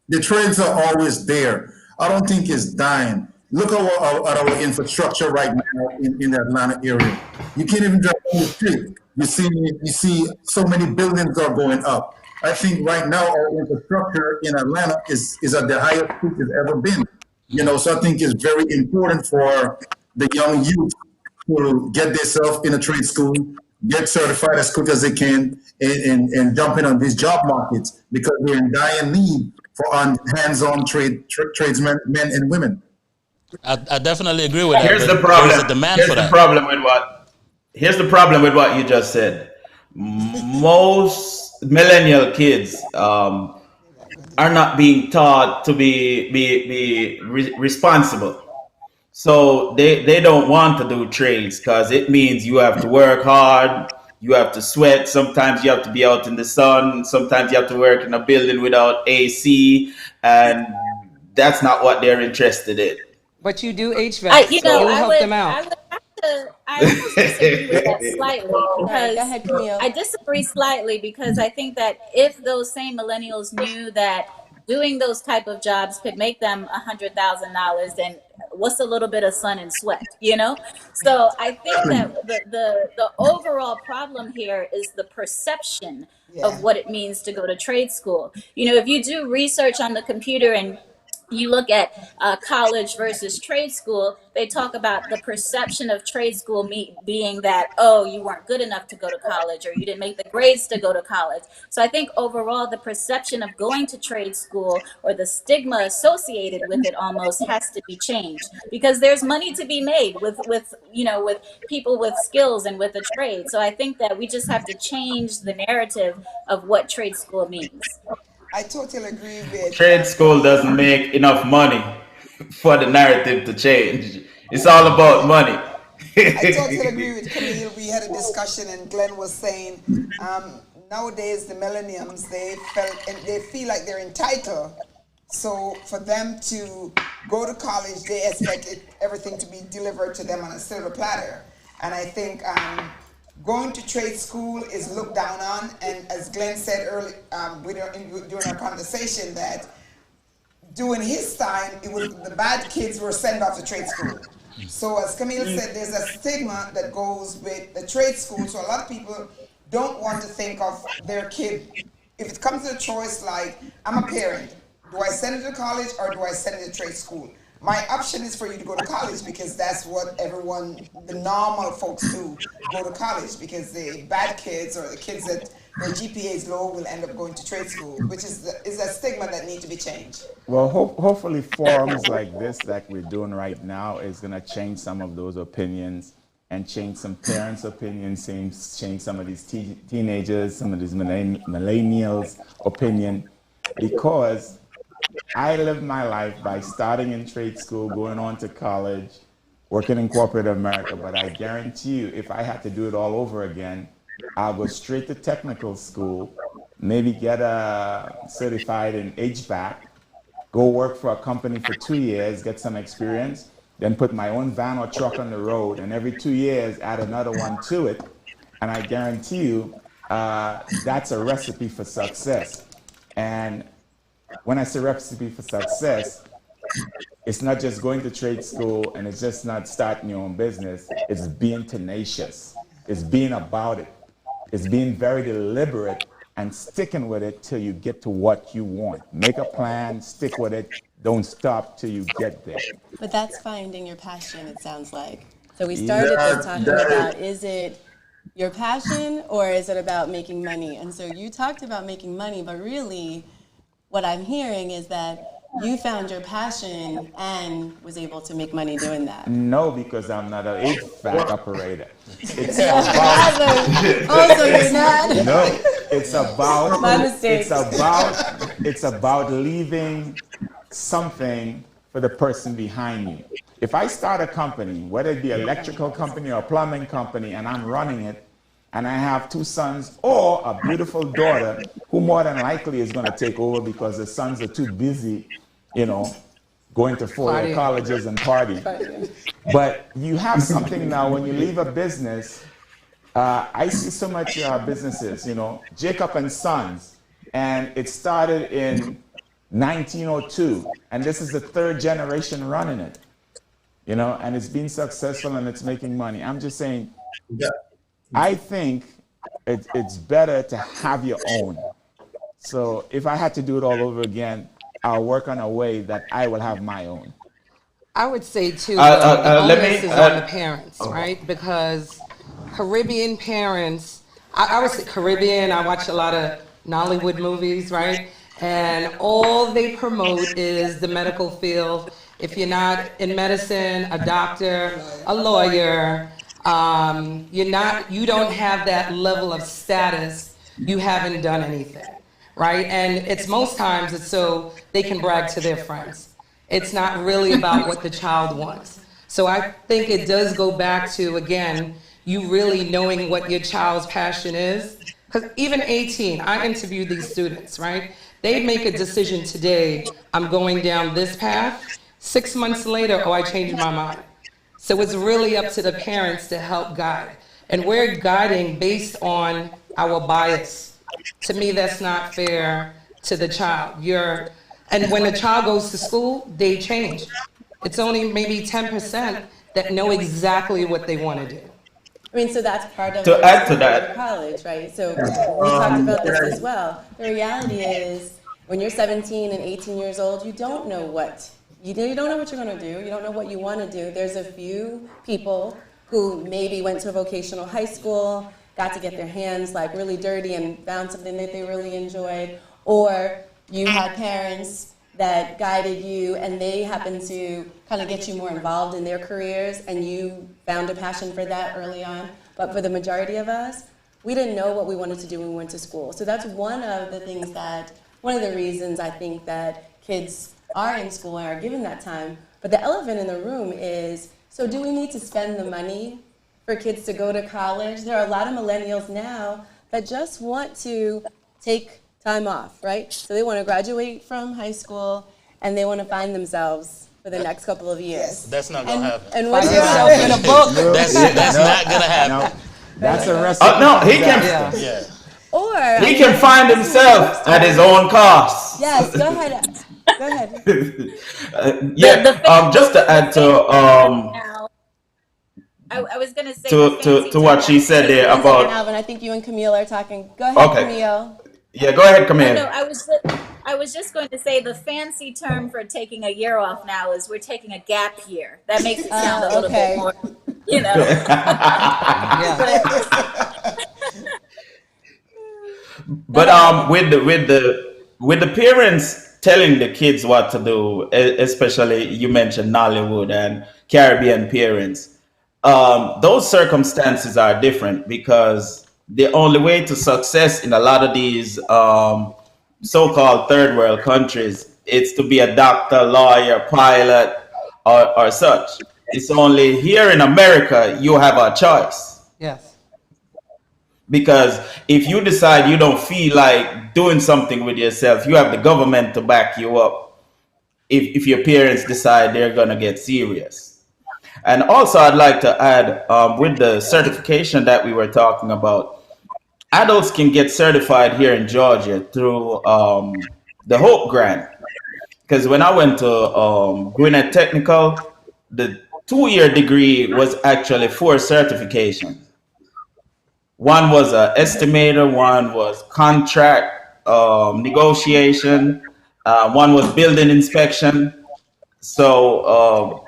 the trades are always there. I don't think it's dying. Look at our infrastructure right now in the Atlanta area. You can't even drive on the street. You see so many buildings are going up. I think right now our infrastructure in Atlanta is at the highest peak it's ever been. So I think it's very important for the young youth to get themselves in a trade school, get certified as quick as they can, and jump in on these job markets because they're in dire need for hands-on tradesmen, men and women. I definitely agree with that, here's the but problem. there's a demand Here's for the that. problem with what. Here's the problem with what you just said. Most millennial kids are not being taught to be responsible. So they don't want to do trades because it means you have to work hard, you have to sweat. Sometimes you have to be out in the sun. Sometimes you have to work in a building without AC, and that's not what they're interested in. But you do I, HVAC, you so know, you I help would, them out. I would have I almost disagree with that slightly Sorry, go because ahead, Camille. I disagree slightly because I think that if those same millennials knew that doing those type of jobs could make them $100,000, then what's a little bit of sun and sweat, you know? So I think that the overall problem here is the perception of Yeah. what it means to go to trade school. You know, if you do research on the computer and you look at college versus trade school, they talk about the perception of trade school being that, oh, you weren't good enough to go to college or you didn't make the grades to go to college. So I think overall, the perception of going to trade school or the stigma associated with it almost has to be changed because there's money to be made with people with skills and with a trade. So I think that we just have to change the narrative of what trade school means. I totally agree with Trade school Camille. doesn't make enough money for the narrative to change. It's all about money. I totally agree with Camille. We had a discussion, and Glenn was saying nowadays the millenniums they felt and they feel like they're entitled. So for them to go to college, they expect everything to be delivered to them on a silver platter. And I think going to trade school is looked down on. And as Glenn said earlier during our conversation, that during his time, it was the bad kids were sent off to trade school. So as Camille said, there's a stigma that goes with the trade school. So a lot of people don't want to think of their kid. If it comes to a choice like, I'm a parent, do I send it to college or do I send it to trade school? My option is for you to go to college because that's what the normal folks do, go to college because the bad kids or the kids that their GPA is low will end up going to trade school, which is a stigma that needs to be changed. Well, hopefully forums like this that we're doing right now is going to change some of those opinions and change some parents' opinions, change some of these teenagers, some of these millennials' opinion, because I lived my life by starting in trade school, going on to college, working in corporate America, but I guarantee you, if I had to do it all over again, I'll go straight to technical school, maybe get certified in HVAC, go work for a company for 2 years, get some experience, then put my own van or truck on the road, and every 2 years add another one to it. And I guarantee you, that's a recipe for success. And when I say recipe for success, it's not just going to trade school and it's just not starting your own business. It's being tenacious. It's being about it. It's being very deliberate and sticking with it till you get to what you want. Make a plan, stick with it, don't stop till you get there. But that's finding your passion, it sounds like. So we started this talking about, is it your passion or is it about making money? And so you talked about making money, but really what I'm hearing is that you found your passion and was able to make money doing that. No, because I'm not an HVAC operator. It's Also, you're not. no, it's about My mistake. it's about leaving something for the person behind you. If I start a company, whether it be an electrical company or a plumbing company, and I'm running it, and I have 2 sons or a beautiful daughter who more than likely is going to take over because the sons are too busy, going to 4-year colleges and partying. But you have something now when you leave a business. I see so much businesses, Jacob and Sons, and it started in 1902, and this is the 3rd generation running it, and it's been successful and it's making money. I'm just saying, I think it's better to have your own. So if I had to do it all over again, I'll work on a way that I will have my own. I would say too, the onus is on the parents, right? Because Caribbean parents, I was Caribbean, I watch a lot of Nollywood movies, right? And all they promote is the medical field. If you're not in medicine, a doctor, a lawyer, you don't have that level of status, you haven't done anything, right? And it's most times it's so they can brag to their friends. It's not really about what the child wants. So I think it does go back to, again, you really knowing what your child's passion is. Because even 18, I interviewed these students, right? They make a decision today, I'm going down this path. 6 months later, I changed my mind. So it's really up to the parents to help guide. And we're guiding based on our bias. To me, that's not fair to the child. And when the child goes to school, they change. It's only maybe 10% that know exactly what they want to do. I mean, so that's part of the To add to reason to go to that, college, right? So we talked about this as well. The reality is, when you're 17 and 18 years old, you don't know what you don't know what you're going to do. You don't know what you want to do. There's a few people who maybe went to a vocational high school, got to get their hands like really dirty and found something that they really enjoyed, or you had parents that guided you and they happened to kind of get you more involved in their careers and you found a passion for that early on. But for the majority of us, we didn't know what we wanted to do when we went to school. So that's one of the reasons I think that kids are in school and are given that time. But the elephant in the room is, so do we need to spend the money for kids to go to college? There are a lot of millennials now that just want to take time off, right? So they want to graduate from high school and they want to find themselves for the next couple of years. That's not gonna happen. And what's Yourself in a book. That's not gonna happen. That's a recipe. no, he can. Yeah. Yeah. Or He can find himself at his own cost. yes, go ahead. Go ahead. Just to add to I was gonna say the fancy to what she said there One second, about. Alvin. I think you and Camille are talking. Go ahead, Okay. Camille. Yeah, go ahead, Oh, Camille. no, I was just going to say the fancy term for taking a year off now is we're taking a gap year. That makes it sound a little okay. bit more, you know. Yeah. But with the parents telling the kids what to do, especially you mentioned Nollywood and Caribbean parents, those circumstances are different because the only way to success in a lot of these so-called third world countries is to be a doctor, lawyer, pilot, or such. It's only here in America you have a choice. Yes. Because if you decide you don't feel like doing something with yourself, you have the government to back you up if your parents decide they're going to get serious. And also, I'd like to add with the certification that we were talking about, adults can get certified here in Georgia through the Hope Grant. Because when I went to Gwinnett Technical, the 2-year degree was actually 4 certifications. One was an estimator, one was contract negotiation, one was building inspection. So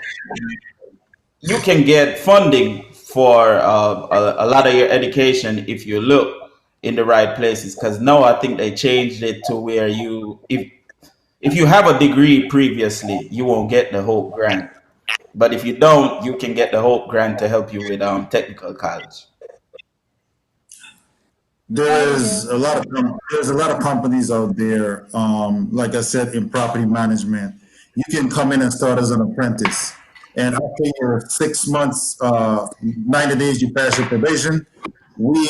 you can get funding for a lot of your education if you look in the right places. Because now I think they changed it to where if you have a degree previously, you won't get the Hope Grant. But if you don't, you can get the Hope Grant to help you with technical college. There's a lot of companies out there. Like I said, in property management, you can come in and start as an apprentice, and after your 6 months, 90 days, you pass your probation. We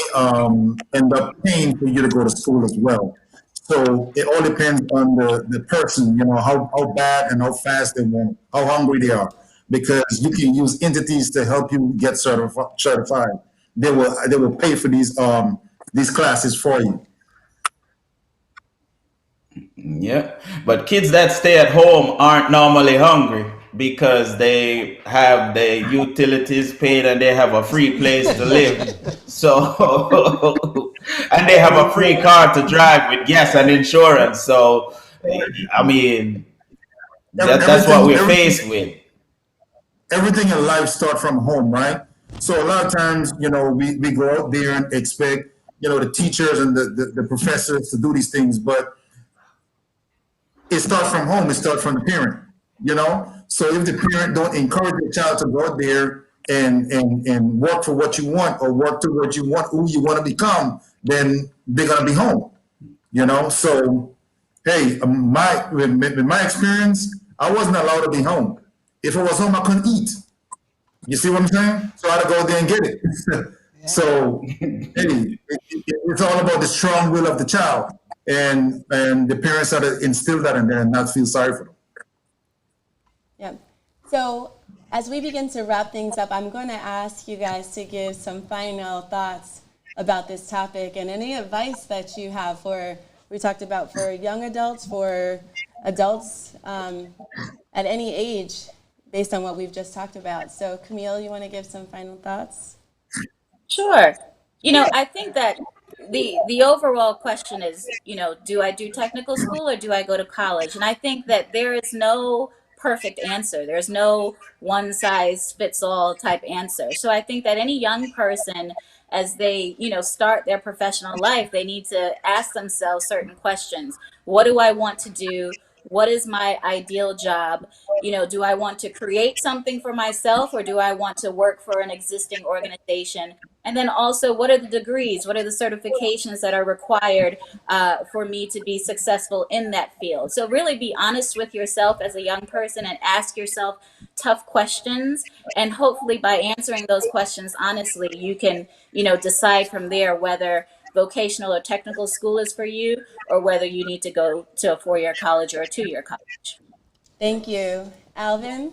end up paying for you to go to school as well. So it all depends on the person, how bad and how fast they want, how hungry they are, because you can use entities to help you get certified. They will pay for these classes for you. Yeah, but kids that stay at home aren't normally hungry because they have their utilities paid and they have a free place to live. So, and they have a free car to drive with gas and insurance. So, I mean, that's what we're faced with. Everything in life starts from home, right? So a lot of times, we go out there and expect, the teachers and the professors to do these things, but it starts from home. It starts from the parent, So if the parent don't encourage the child to go out there and work for what you want or work to what you want, who you want to become, then they're gonna be home, So, hey, with my experience, I wasn't allowed to be home. If I was home, I couldn't eat. You see what I'm saying? So I had to go there and get it. So, hey, it's all about the strong will of the child, and the parents had to instill that in there and not feel sorry for them. Yeah. So as we begin to wrap things up, I'm going to ask you guys to give some final thoughts about this topic and any advice that you have for, we talked about for young adults, for adults at any age, based on what we've just talked about. So Camille, you want to give some final thoughts? Sure. I think that the overall question is, do I do technical school or do I go to college? And I think that there is no perfect answer. There's no one size fits all type answer. So I think that any young person, as they, start their professional life, they need to ask themselves certain questions. What do I want to do? What is my ideal job? Do I want to create something for myself or do I want to work for an existing organization? And then also, what are the degrees? What are the certifications that are required for me to be successful in that field? So really be honest with yourself as a young person and ask yourself tough questions. And hopefully by answering those questions honestly, you can, decide from there whether vocational or technical school is for you or whether you need to go to a 4-year college or a 2-year college. Thank you. Alvin?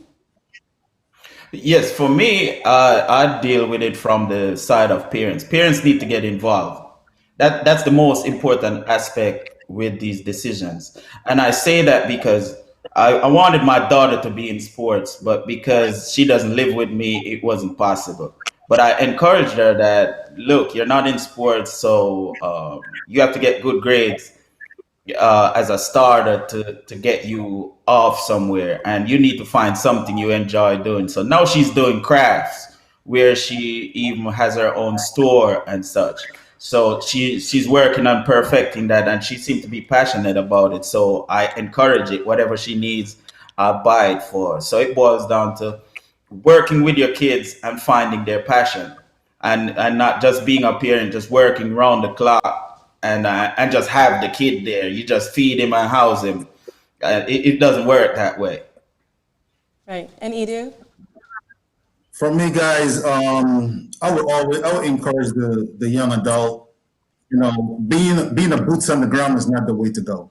Yes, for me, I deal with it from the side of parents. Parents need to get involved. That's the most important aspect with these decisions. And I say that because I wanted my daughter to be in sports, but because she doesn't live with me, it wasn't possible. But I encouraged her that, look, you're not in sports, so you have to get good grades as a starter to get you off somewhere, and you need to find something you enjoy doing. So now she's doing crafts where she even has her own store and such. So she's working on perfecting that, and she seemed to be passionate about it. So I encourage it. Whatever she needs, I buy it for her. So it boils down to working with your kids and finding their passion, and not just being a parent, just working round the clock and just have the kid there. You just feed him and house him. It doesn't work that way. Right. And Edu? For me, guys, I would encourage the young adult. Being a boots on the ground is not the way to go.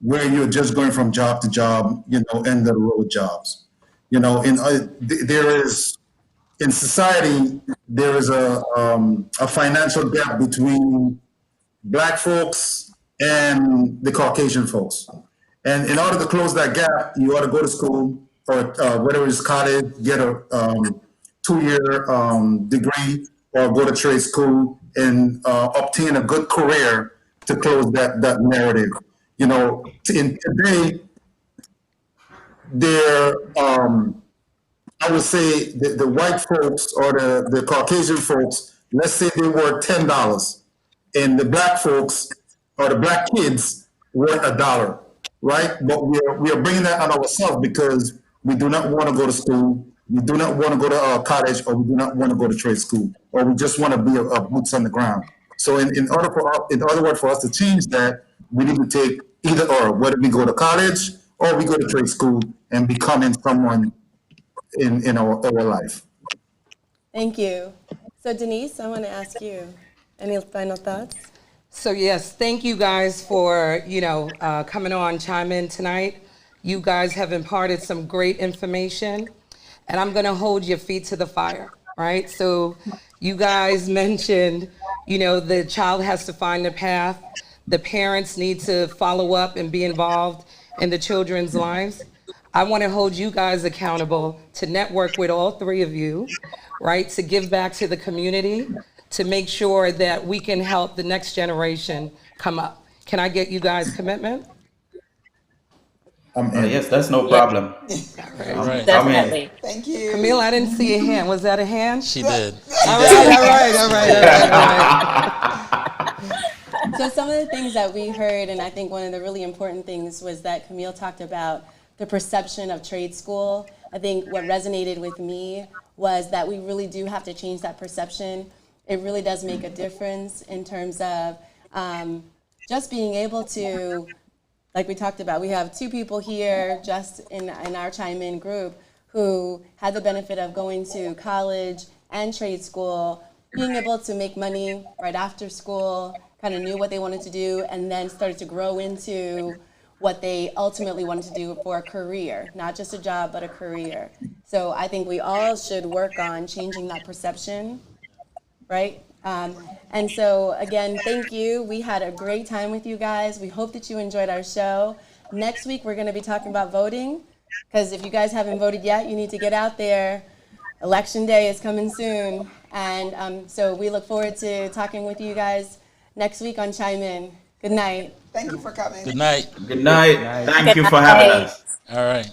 Where you're just going from job to job, end of the road jobs. There is in society there is a financial gap between black folks and the Caucasian folks. And in order to close that gap, you ought to go to school or whether it's college, get a 2-year degree, or go to trade school and obtain a good career to close that narrative. In today, there, I would say the white folks or the Caucasian folks, let's say they were $10, and the black folks or the black kids worth $1, right? But we are bringing that on ourselves because we do not want to go to school, we do not want to go to college, or we do not want to go to trade school, or we just want to be a boots on the ground. So in other words, for us to change that, we need to take either or, whether we go to college or we go to trade school and becoming someone in our life. Thank you. So Denise, I want to ask you, any final thoughts? So yes, thank you guys for, coming on, chime in tonight. You guys have imparted some great information, and I'm gonna hold your feet to the fire, right? So you guys mentioned, the child has to find the path. The parents need to follow up and be involved in the children's lives. I want to hold you guys accountable to network with all 3 of you, right? To give back to the community, to make sure that we can help the next generation come up. Can I get you guys' commitment? Yes, that's no problem. All right. Definitely. Thank you. Camille, I didn't see a hand. Was that a hand? She did. All right. So some of the things that we heard, and I think one of the really important things was that Camille talked about the perception of trade school. I think what resonated with me was that we really do have to change that perception. It really does make a difference in terms of just being able to, like we talked about, we have 2 people here just in our Chime In group who had the benefit of going to college and trade school, being able to make money right after school, kind of knew what they wanted to do, and then started to grow into what they ultimately wanted to do for a career, not just a job, but a career. So I think we all should work on changing that perception, right? And so again, thank you. We had a great time with you guys. We hope that you enjoyed our show. Next week, we're going to be talking about voting, because if you guys haven't voted yet, you need to get out there. Election day is coming soon. And so we look forward to talking with you guys next week on Chime In. Good night. Thank you for coming. Good night. Good night. Thank Good you for having night. us. All right.